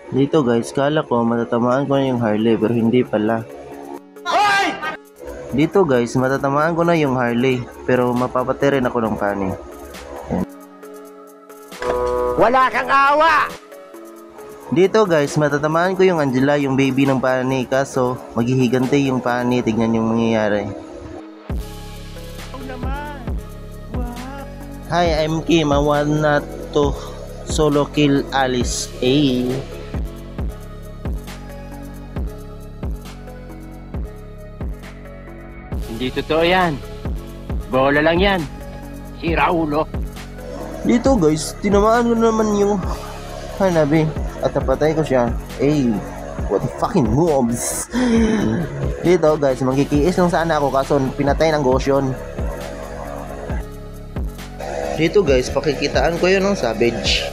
Dito guys, kala ko matatamaan ko na yung Harley pero hindi pala. Dito guys, matatamaan ko na yung Harley pero mapapatay rin ako ng pani. Wala kang awa! Dito guys, matatamaan ko yung Angela, yung baby ng pani, kaso maghihigante yung pani, tignan yung mangyayari. Hi, I'm Kim. I wanna to solo kill Alice. Hey. Hindi totoo yan. Bola lang yan. Sira ulo. Dito guys, tinamaan ko naman yung Hanabi at napatay ko siya. Hey, what the fucking moves. Dito guys, magkikiis lang sana ako kaso pinatay ng Gosyon. Dito guys, pakikitaan ko yun ng Savage.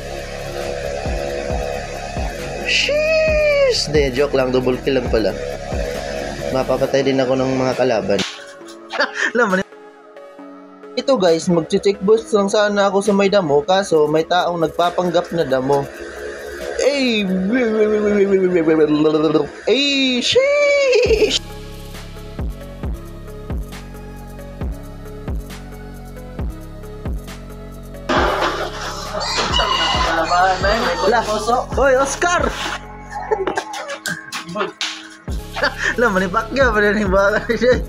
Sheesh! De, joke lang, double kill lang pala. Mapapatay din ako ng mga kalaban. Laman. Ito guys, mag-check boost lang sana ako sa may damo kaso may taong nagpapanggap na damo. Ay! Ay! Sheesh! Lah, hoy Oscar! Lah, manipak niya pa rin yung baka siya.